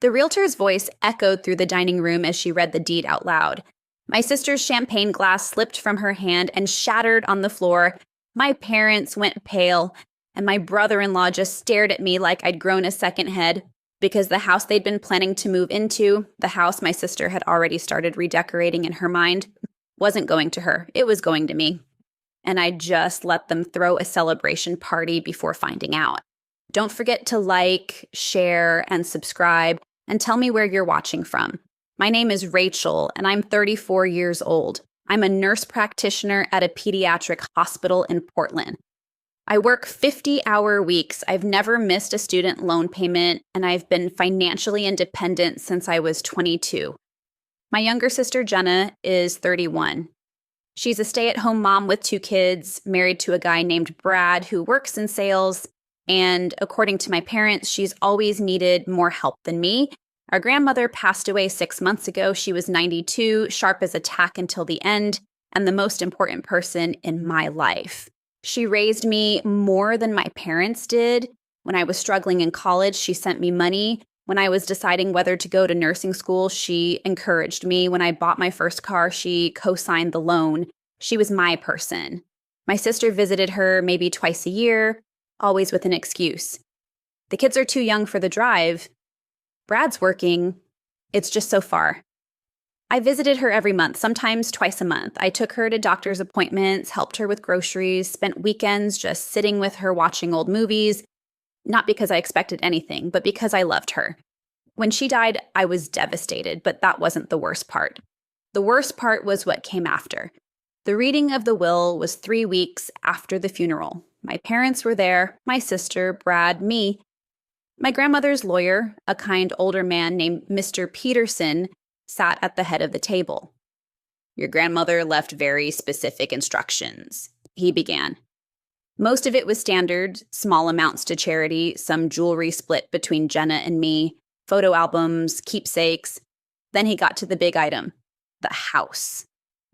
The realtor's voice echoed through the dining room as she read the deed out loud. My sister's champagne glass slipped from her hand and shattered on the floor. My parents went pale, and my brother-in-law just stared at me like I'd grown a second head, because the house they'd been planning to move into, the house my sister had already started redecorating in her mind, wasn't going to her. It was going to me. And I just let them throw a celebration party before finding out. Don't forget to like, share, and subscribe, and tell me where you're watching from. My name is Rachel, and I'm 34 years old. I'm a nurse practitioner at a pediatric hospital in Portland. I work 50-hour weeks. I've never missed a student loan payment, and I've been financially independent since I was 22. My younger sister, Jenna, is 31. She's a stay-at-home mom with 2 kids, married to a guy named Brad who works in sales, and according to my parents, she's always needed more help than me. Our grandmother passed away 6 months ago. She was 92, sharp as a tack until the end, and the most important person in my life. She raised me more than my parents did. When I was struggling in college, she sent me money. When I was deciding whether to go to nursing school, she encouraged me. When I bought my first car, she co-signed the loan. She was my person. My sister visited her maybe twice a year, always with an excuse. The kids are too young for the drive. Brad's working. It's just so far. I visited her every month, sometimes twice a month. I took her to doctor's appointments, helped her with groceries, spent weekends just sitting with her watching old movies, not because I expected anything, but because I loved her. When she died, I was devastated, but that wasn't the worst part. The worst part was what came after. The reading of the will was 3 weeks after the funeral. My parents were there, my sister, Brad, me. My grandmother's lawyer, a kind older man named Mr. Peterson, sat at the head of the table. Your grandmother left very specific instructions, he began. Most of it was standard, small amounts to charity, some jewelry split between Jenna and me, photo albums, keepsakes. Then he got to the big item, the house.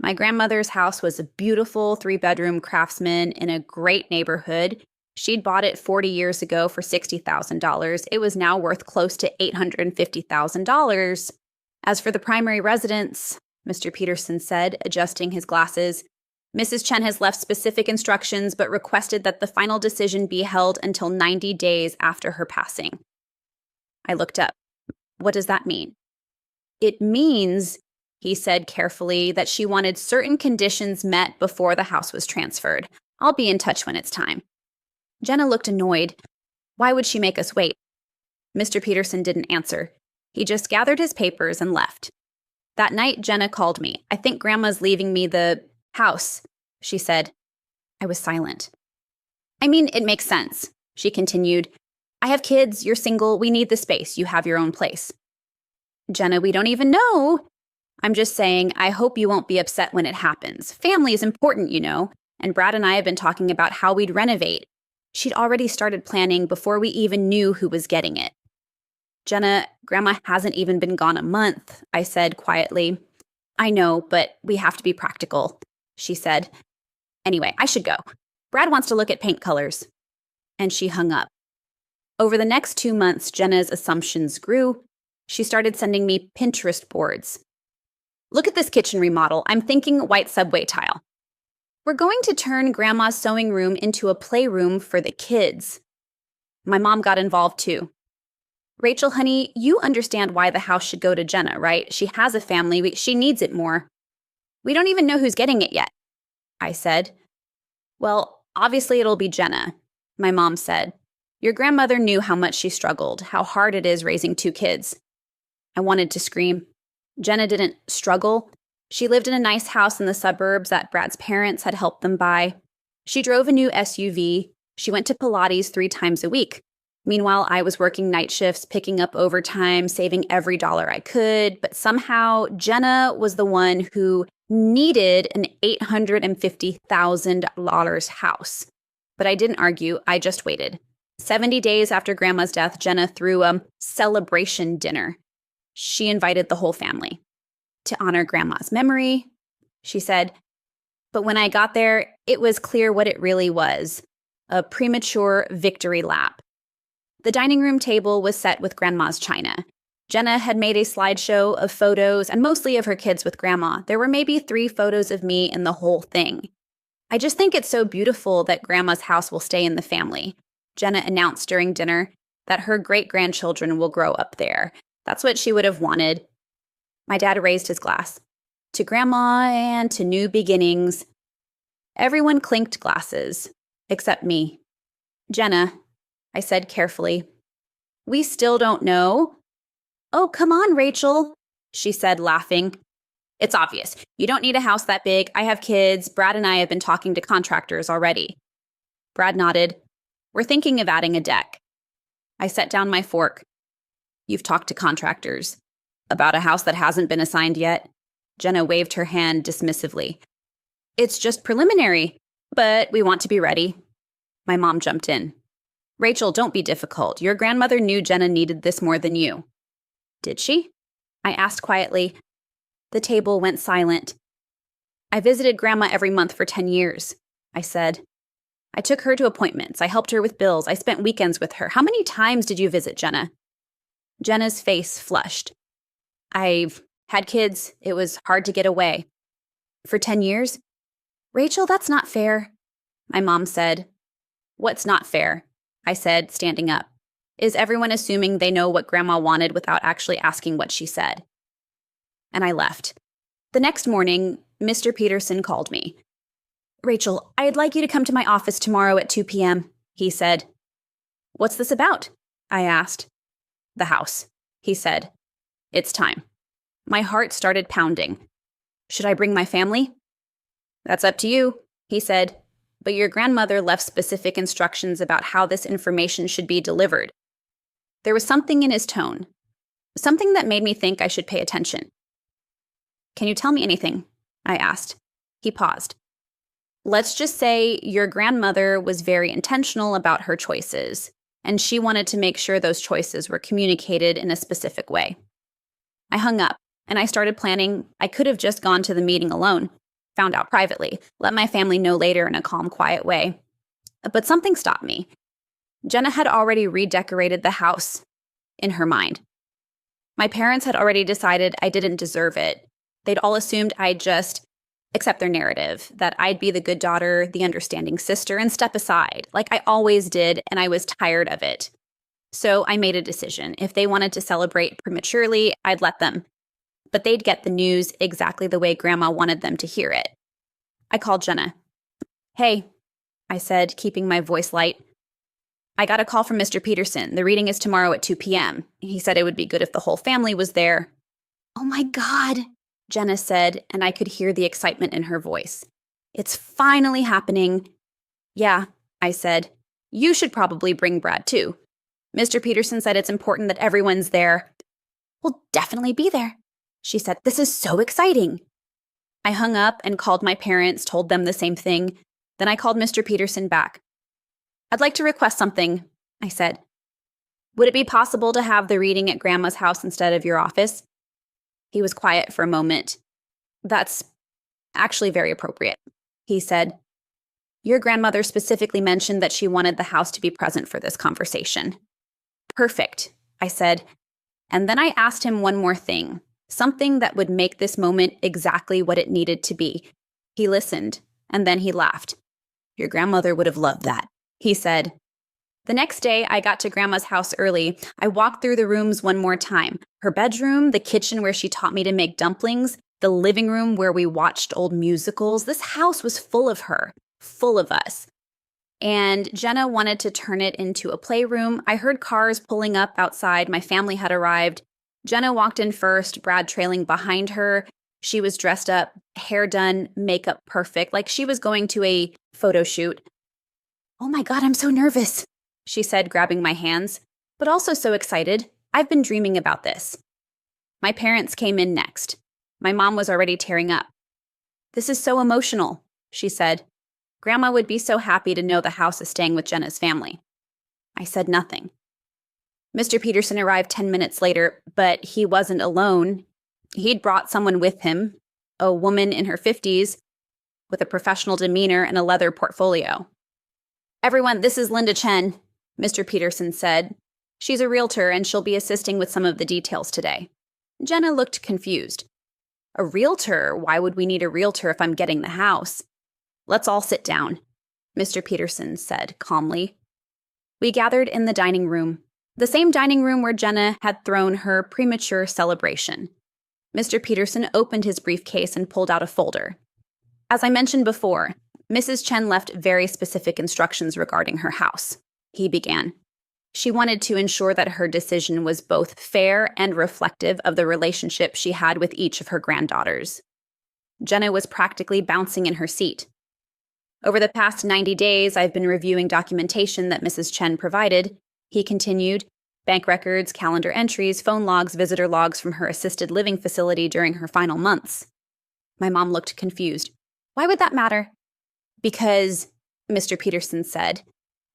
My grandmother's house was a beautiful 3-bedroom Craftsman in a great neighborhood. She'd bought it 40 years ago for $60,000. It was now worth close to $850,000. As for the primary residence, Mr. Peterson said, adjusting his glasses, Mrs. Chen has left specific instructions but requested that the final decision be held until 90 days after her passing. I looked up. What does that mean? It means, he said carefully, that she wanted certain conditions met before the house was transferred. I'll be in touch when it's time. Jenna looked annoyed. Why would she make us wait? Mr. Peterson didn't answer. He just gathered his papers and left. That night, Jenna called me. I think Grandma's leaving me the house, she said. I was silent. I mean, it makes sense, she continued. I have kids, you're single, we need the space, you have your own place. Jenna, we don't even know. I'm just saying, I hope you won't be upset when it happens. Family is important, you know, and Brad and I have been talking about how we'd renovate. She'd already started planning before we even knew who was getting it. Jenna, Grandma hasn't even been gone a month, I said quietly. I know, but we have to be practical, she said. Anyway, I should go. Brad wants to look at paint colors. And she hung up. Over the next 2 months, Jenna's assumptions grew. She started sending me Pinterest boards. Look at this kitchen remodel. I'm thinking white subway tile. We're going to turn Grandma's sewing room into a playroom for the kids. My mom got involved too. Rachel, honey, you understand why the house should go to Jenna, right? She has a family. She needs it more. We don't even know who's getting it yet, I said. Well, obviously it'll be Jenna, my mom said. Your grandmother knew how much she struggled, how hard it is raising 2 kids. I wanted to scream. Jenna didn't struggle. She lived in a nice house in the suburbs that Brad's parents had helped them buy. She drove a new SUV. She went to Pilates 3 times a week. Meanwhile, I was working night shifts, picking up overtime, saving every dollar I could. But somehow, Jenna was the one who needed an $850,000 house. But I didn't argue. I just waited. 70 days after Grandma's death, Jenna threw a celebration dinner. She invited the whole family to honor Grandma's memory, she said. But when I got there, it was clear what it really was, a premature victory lap. The dining room table was set with Grandma's china. Jenna had made a slideshow of photos and mostly of her kids with Grandma. There were maybe 3 photos of me in the whole thing. I just think it's so beautiful that Grandma's house will stay in the family. Jenna announced during dinner that her great-grandchildren will grow up there. That's what she would have wanted. My dad raised his glass. To Grandma and to new beginnings. Everyone clinked glasses, except me. Jenna, I said carefully, we still don't know. Oh, come on, Rachel, she said, laughing. It's obvious. You don't need a house that big. I have kids. Brad and I have been talking to contractors already. Brad nodded. We're thinking of adding a deck. I set down my fork. You've talked to contractors. About a house that hasn't been assigned yet? Jenna waved her hand dismissively. It's just preliminary, but we want to be ready. My mom jumped in. Rachel, don't be difficult. Your grandmother knew Jenna needed this more than you. Did she? I asked quietly. The table went silent. I visited Grandma every month for 10 years, I said. I took her to appointments. I helped her with bills. I spent weekends with her. How many times did you visit Jenna? Jenna's face flushed. I've had kids. It was hard to get away. For 10 years? Rachel, that's not fair, my mom said. What's not fair? I said, standing up. Is everyone assuming they know what Grandma wanted without actually asking what she said? And I left. The next morning, Mr. Peterson called me. Rachel, I'd like you to come to my office tomorrow at 2 p.m., he said. What's this about? I asked. The house, he said. It's time. My heart started pounding. Should I bring my family? That's up to you, he said. But your grandmother left specific instructions about how this information should be delivered. There was something in his tone, something that made me think I should pay attention. Can you tell me anything? I asked. He paused. Let's just say your grandmother was very intentional about her choices, and she wanted to make sure those choices were communicated in a specific way. I hung up, and I started planning. I could have just gone to the meeting alone, found out privately, let my family know later in a calm, quiet way. But something stopped me. Jenna had already redecorated the house in her mind. My parents had already decided I didn't deserve it. They'd all assumed I'd just accept their narrative, that I'd be the good daughter, the understanding sister, and step aside, like I always did, and I was tired of it. So I made a decision. If they wanted to celebrate prematurely, I'd let them. But they'd get the news exactly the way Grandma wanted them to hear it. I called Jenna. Hey, I said, keeping my voice light. I got a call from Mr. Peterson. The reading is tomorrow at 2 p.m. He said it would be good if the whole family was there. Oh my God, Jenna said, and I could hear the excitement in her voice. It's finally happening. Yeah, I said. You should probably bring Brad too. Mr. Peterson said it's important that everyone's there. We'll definitely be there, she said. This is so exciting. I hung up and called my parents, told them the same thing. Then I called Mr. Peterson back. I'd like to request something, I said. Would it be possible to have the reading at Grandma's house instead of your office? He was quiet for a moment. That's actually very appropriate, he said. Your grandmother specifically mentioned that she wanted the house to be present for this conversation. Perfect, I said. And then I asked him one more thing, something that would make this moment exactly what it needed to be. He listened, and then he laughed. Your grandmother would have loved that, he said. The next day, I got to Grandma's house early. I walked through the rooms one more time. Her bedroom, the kitchen where she taught me to make dumplings, the living room where we watched old musicals. This house was full of her, full of us. And Jenna wanted to turn it into a playroom. I heard cars pulling up outside. My family had arrived. Jenna walked in first, Brad trailing behind her. She was dressed up, hair done, makeup perfect, like she was going to a photo shoot. Oh my God, I'm so nervous, she said, grabbing my hands, but also so excited. I've been dreaming about this. My parents came in next. My mom was already tearing up. This is so emotional, she said. Grandma would be so happy to know the house is staying with Jenna's family. I said nothing. Mr. Peterson arrived 10 minutes later, but he wasn't alone. He'd brought someone with him, a woman in her 50s, with a professional demeanor and a leather portfolio. Everyone, this is Linda Chen, Mr. Peterson said. She's a realtor and she'll be assisting with some of the details today. Jenna looked confused. A realtor? Why would we need a realtor if I'm getting the house? Let's all sit down, Mr. Peterson said calmly. We gathered in the dining room, the same dining room where Jenna had thrown her premature celebration. Mr. Peterson opened his briefcase and pulled out a folder. As I mentioned before, Mrs. Chen left very specific instructions regarding her house. He began. She wanted to ensure that her decision was both fair and reflective of the relationship she had with each of her granddaughters. Jenna was practically bouncing in her seat. Over the past 90 days, I've been reviewing documentation that Mrs. Chen provided, he continued, bank records, calendar entries, phone logs, visitor logs from her assisted living facility during her final months. My mom looked confused. Why would that matter? Because, Mr. Peterson said,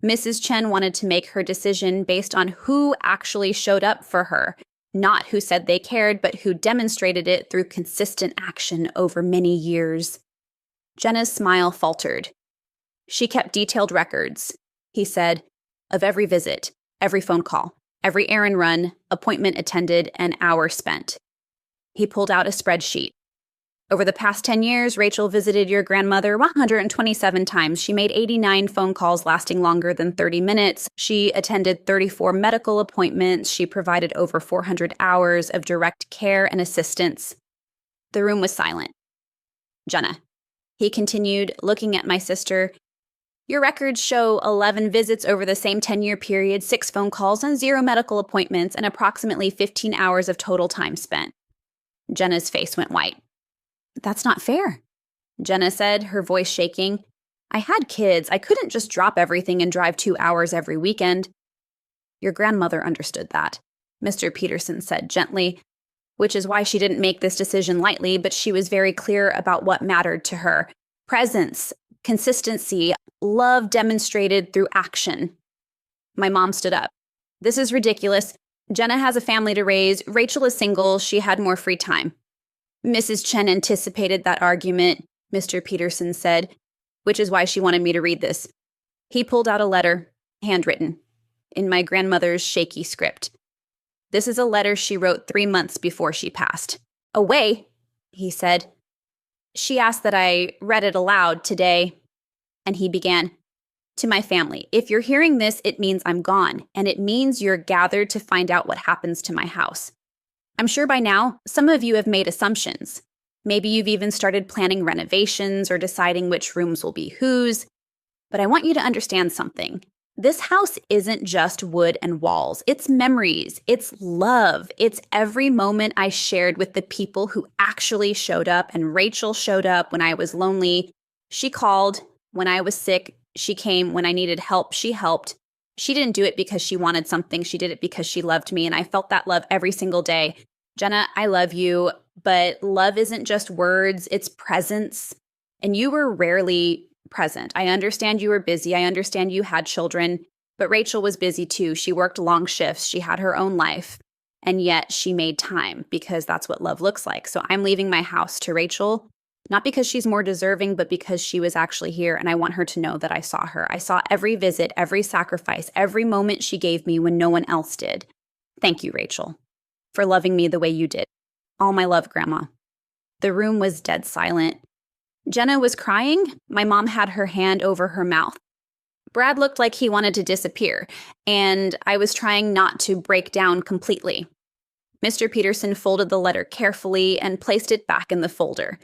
Mrs. Chen wanted to make her decision based on who actually showed up for her, not who said they cared, but who demonstrated it through consistent action over many years. Jenna's smile faltered. She kept detailed records, he said, of every visit, every phone call, every errand run, appointment attended, and hour spent. He pulled out a spreadsheet. Over the past 10 years, Rachel visited your grandmother 127 times. She made 89 phone calls lasting longer than 30 minutes. She attended 34 medical appointments. She provided over 400 hours of direct care and assistance. The room was silent. Jenna, he continued, looking at my sister, your records show 11 visits over the same 10-year period, 6 phone calls, and 0 medical appointments, and approximately 15 hours of total time spent. Jenna's face went white. That's not fair, Jenna said, her voice shaking. I had kids. I couldn't just drop everything and drive 2 hours every weekend. Your grandmother understood that, Mr. Peterson said gently, which is why she didn't make this decision lightly, but she was very clear about what mattered to her. Presence, consistency, love demonstrated through action. My mom stood up. This is ridiculous. Jenna has a family to raise. Rachel is single. She had more free time. Mrs. Chen anticipated that argument, Mr. Peterson said, which is why she wanted me to read this. He pulled out a letter, handwritten, in my grandmother's shaky script. This is a letter she wrote 3 months before she passed. Away, he said. She asked that I read it aloud today, and he began. To my family, if you're hearing this, it means I'm gone, and it means you're gathered to find out what happens to my house. I'm sure by now, some of you have made assumptions. Maybe you've even started planning renovations or deciding which rooms will be whose. But I want you to understand something. This house isn't just wood and walls. It's memories. It's love. It's every moment I shared with the people who actually showed up. And Rachel showed up when I was lonely. She called when I was sick. She came when I needed help. She helped. She didn't do it because she wanted something. She did it because she loved me, and I felt that love every single day. Jenna, I love you, but love isn't just words, it's presence. And you were rarely present. I understand you were busy. I understand you had children, but Rachel was busy too. She worked long shifts. She had her own life, and yet she made time because that's what love looks like. So I'm leaving my house to Rachel, not because she's more deserving, but because she was actually here, and I want her to know that I saw her. I saw every visit, every sacrifice, every moment she gave me when no one else did. Thank you, Rachel, for loving me the way you did. All my love, Grandma. The room was dead silent. Jenna was crying. My mom had her hand over her mouth. Brad looked like he wanted to disappear, and I was trying not to break down completely. Mr. Peterson folded the letter carefully and placed it back in the folder.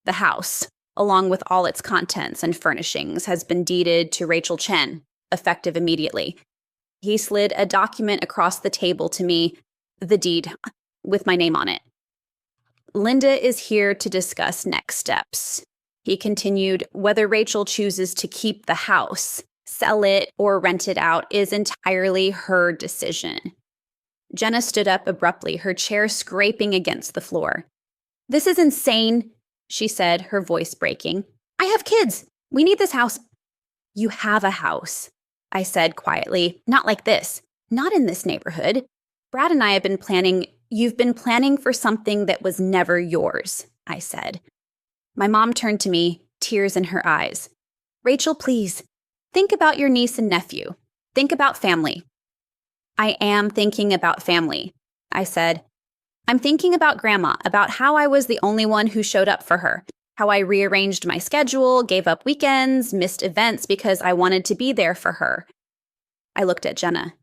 The house, along with all its contents and furnishings, has been deeded to Rachel Chen, effective immediately. He slid a document across the table to me, the deed, with my name on it. Linda is here to discuss next steps. He continued, whether Rachel chooses to keep the house, sell it, or rent it out is entirely her decision. Jenna stood up abruptly, her chair scraping against the floor. This is insane, she said, her voice breaking. I have kids. We need this house. You have a house, I said quietly. Not like this. Not in this neighborhood. Brad and I have been planning. You've been planning for something that was never yours, I said. My mom turned to me, tears in her eyes. Rachel, please, think about your niece and nephew. Think about family. I am thinking about family, I said. I'm thinking about Grandma, about how I was the only one who showed up for her, how I rearranged my schedule, gave up weekends, missed events because I wanted to be there for her. I looked at Jenna.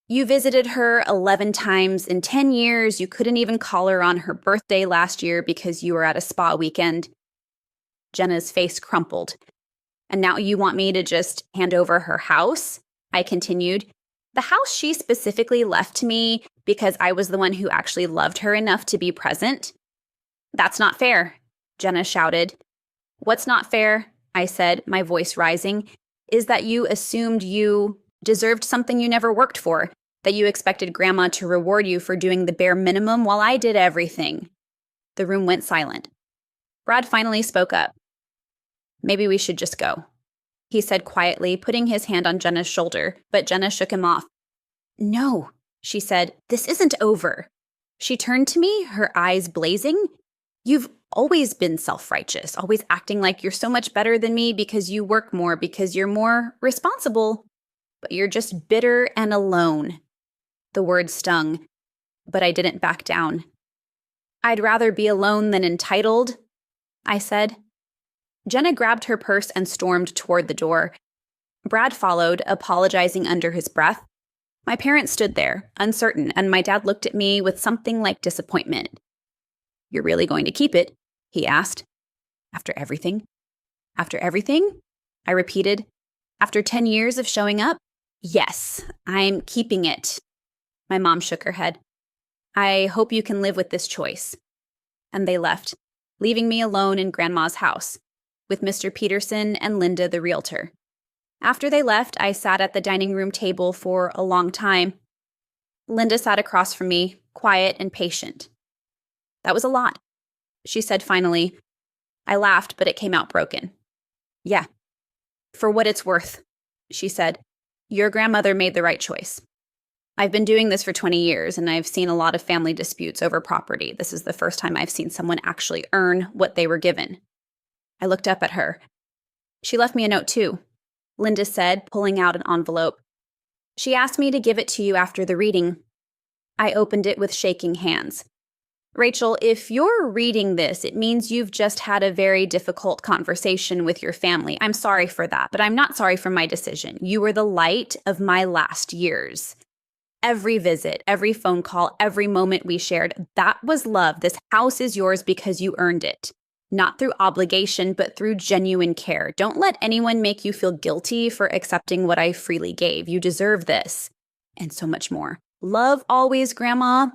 You visited her 11 times in 10 years. You couldn't even call her on her birthday last year because you were at a spa weekend. Jenna's face crumpled. And now you want me to just hand over her house? I continued. The house she specifically left to me because I was the one who actually loved her enough to be present? That's not fair, Jenna shouted. What's not fair, I said, my voice rising, is that you assumed you deserved something you never worked for, that you expected Grandma to reward you for doing the bare minimum while I did everything. The room went silent. Brad finally spoke up. Maybe we should just go, he said quietly, putting his hand on Jenna's shoulder, but Jenna shook him off. No, she said, this isn't over. She turned to me, her eyes blazing. You've always been self-righteous, always acting like you're so much better than me because you work more, because you're more responsible. But you're just bitter and alone. The word stung, but I didn't back down. I'd rather be alone than entitled, I said. Jenna grabbed her purse and stormed toward the door. Brad followed, apologizing under his breath. My parents stood there, uncertain, and my dad looked at me with something like disappointment. You're really going to keep it? He asked. After everything? After everything? I repeated. After 10 years of showing up? Yes, I'm keeping it. My mom shook her head. I hope you can live with this choice. And they left, leaving me alone in Grandma's house, with Mr. Peterson and Linda the Realtor. After they left, I sat at the dining room table for a long time. Linda sat across from me, quiet and patient. That was a lot, she said finally. I laughed, but it came out broken. Yeah, for what it's worth, she said. Your grandmother made the right choice. I've been doing this for 20 years, and I've seen a lot of family disputes over property. This is the first time I've seen someone actually earn what they were given. I looked up at her. She left me a note, too, Linda said, pulling out an envelope. She asked me to give it to you after the reading. I opened it with shaking hands. Rachel, if you're reading this, it means you've just had a very difficult conversation with your family. I'm sorry for that, but I'm not sorry for my decision. You were the light of my last years. Every visit, every phone call, every moment we shared, that was love. This house is yours because you earned it. Not through obligation, but through genuine care. Don't let anyone make you feel guilty for accepting what I freely gave. You deserve this. And so much more. Love always, Grandma.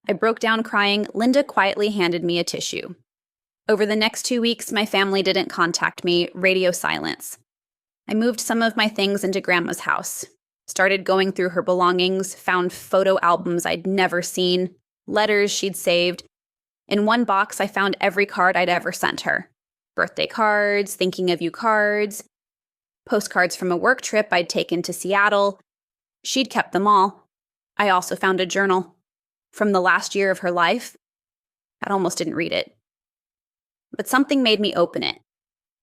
I broke down crying. Linda quietly handed me a tissue. Over the next 2 weeks, my family didn't contact me. Radio silence. I moved some of my things into Grandma's house. Started going through her belongings, found photo albums I'd never seen, letters she'd saved. In one box, I found every card I'd ever sent her. Birthday cards, thinking of you cards, postcards from a work trip I'd taken to Seattle. She'd kept them all. I also found a journal. From the last year of her life. I almost didn't read it. But something made me open it.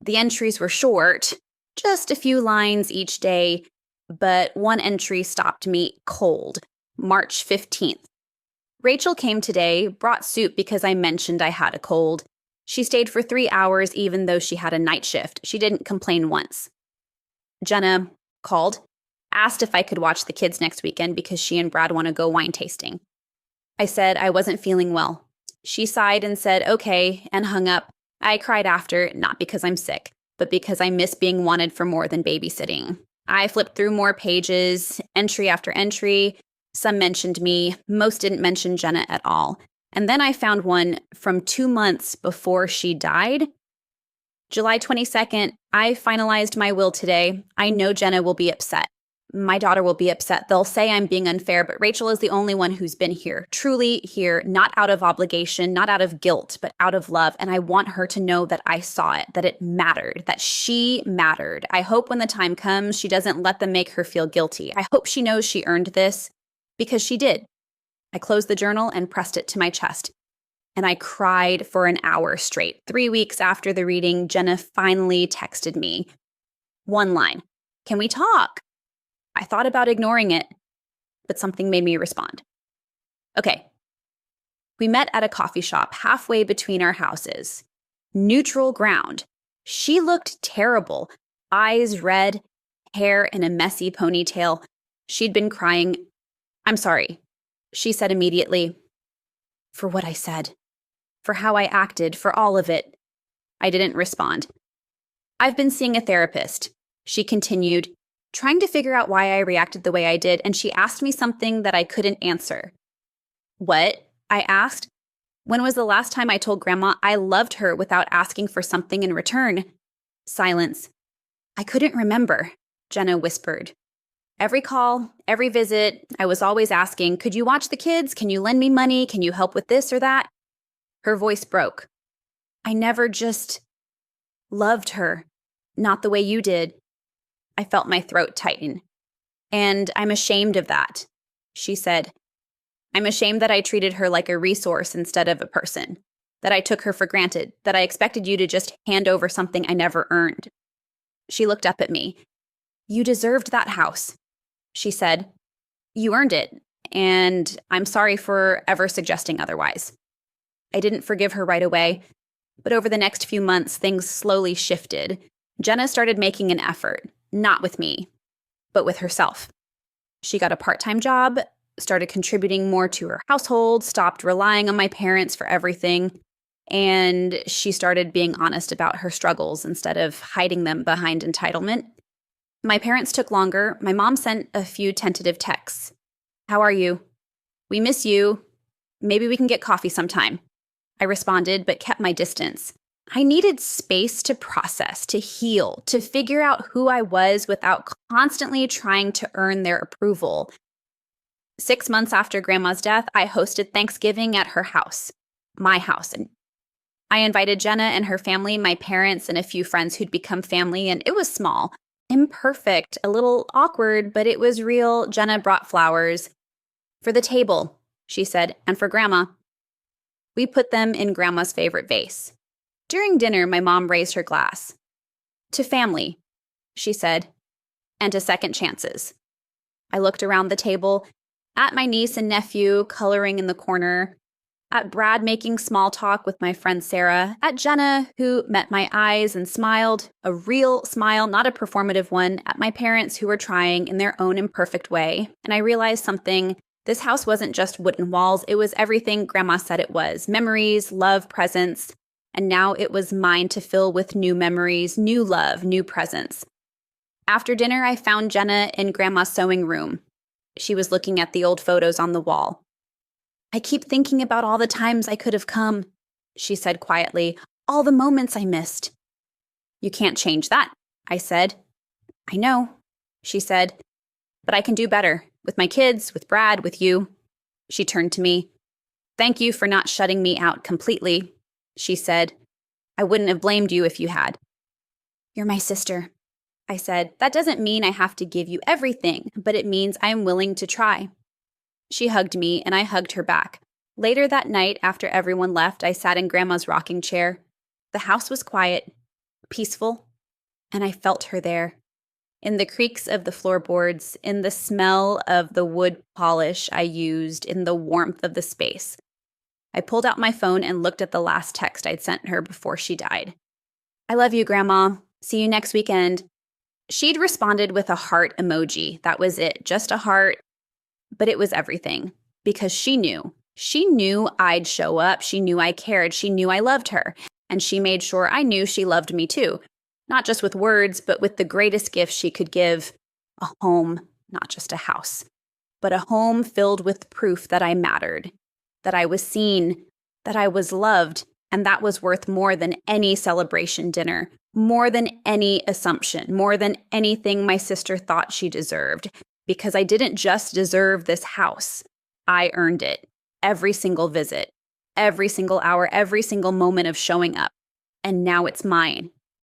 The entries were short, just a few lines each day, but one entry stopped me cold. March 15th. Rachel came today, brought soup because I mentioned I had a cold. She stayed for 3 hours even though she had a night shift. She didn't complain once. Jenna called, asked if I could watch the kids next weekend because she and Brad want to go wine tasting. I said I wasn't feeling well. She sighed and said, okay, and hung up. I cried after, not because I'm sick, but because I miss being wanted for more than babysitting. I flipped through more pages, entry after entry. Some mentioned me, most didn't mention Jenna at all. And then I found one from 2 months before she died. July 22nd, I finalized my will today. I know Jenna will be upset. My daughter will be upset. They'll say I'm being unfair, but Rachel is the only one who's been here, truly here, not out of obligation, not out of guilt, but out of love. And I want her to know that I saw it, that it mattered, that she mattered. I hope when the time comes, she doesn't let them make her feel guilty. I hope she knows she earned this because she did. I closed the journal and pressed it to my chest. And I cried for an hour straight. 3 weeks after the reading, Jenna finally texted me. One line. Can we talk? I thought about ignoring it, but something made me respond. Okay. We met at a coffee shop halfway between our houses. Neutral ground. She looked terrible. Eyes red, hair in a messy ponytail. She'd been crying. I'm sorry, she said immediately. For what I said. For how I acted, for all of it. I didn't respond. I've been seeing a therapist, she continued, trying to figure out why I reacted the way I did, and she asked me something that I couldn't answer. What? I asked. When was the last time I told Grandma I loved her without asking for something in return? Silence. I couldn't remember, Jenna whispered. Every call, every visit, I was always asking, could you watch the kids? Can you lend me money? Can you help with this or that? Her voice broke. I never just loved her. Not the way you did. I felt my throat tighten. And I'm ashamed of that, she said. I'm ashamed that I treated her like a resource instead of a person, that I took her for granted, that I expected you to just hand over something I never earned. She looked up at me. You deserved that house, she said. You earned it, and I'm sorry for ever suggesting otherwise. I didn't forgive her right away, but over the next few months, things slowly shifted. Jenna started making an effort, not with me, but with herself. She got a part-time job, started contributing more to her household, stopped relying on my parents for everything, and she started being honest about her struggles instead of hiding them behind entitlement. My parents took longer. My mom sent a few tentative texts. How are you? We miss you. Maybe we can get coffee sometime. I responded, but kept my distance. I needed space to process, to heal, to figure out who I was without constantly trying to earn their approval. 6 months after Grandma's death, I hosted Thanksgiving at her house, my house. And I invited Jenna and her family, my parents, and a few friends who'd become family, and it was small, imperfect, a little awkward, but it was real. Jenna brought flowers. For the table, she said, and for Grandma. We put them in Grandma's favorite vase. During dinner, my mom raised her glass. To family, she said, and to second chances. I looked around the table, at my niece and nephew coloring in the corner, at Brad making small talk with my friend Sarah, at Jenna, who met my eyes and smiled, a real smile, not a performative one, at my parents who were trying in their own imperfect way. And I realized something. This house wasn't just wooden walls, it was everything Grandma said it was. Memories, love, presence. And now it was mine to fill with new memories, new love, new presence. After dinner, I found Jenna in Grandma's sewing room. She was looking at the old photos on the wall. I keep thinking about all the times I could have come, she said quietly, all the moments I missed. You can't change that, I said. I know, she said, but I can do better, with my kids, with Brad, with you. She turned to me. Thank you for not shutting me out completely, she said. I wouldn't have blamed you if you had. You're my sister, I said. That doesn't mean I have to give you everything, but it means I'm willing to try. She hugged me, and I hugged her back. Later that night, after everyone left, I sat in Grandma's rocking chair. The house was quiet, peaceful, and I felt her there. In the creaks of the floorboards, in the smell of the wood polish I used, in the warmth of the space. I pulled out my phone and looked at the last text I'd sent her before she died. I love you, Grandma. See you next weekend. She'd responded with a heart emoji. That was it, just a heart. But it was everything, because she knew. She knew I'd show up. She knew I cared. She knew I loved her. And she made sure I knew she loved me too. Not just with words, but with the greatest gift she could give, a home, not just a house, but a home filled with proof that I mattered, that I was seen, that I was loved, and that was worth more than any celebration dinner, more than any assumption, more than anything my sister thought she deserved. Because I didn't just deserve this house. I earned it. Every single visit, every single hour, every single moment of showing up. And now it's mine.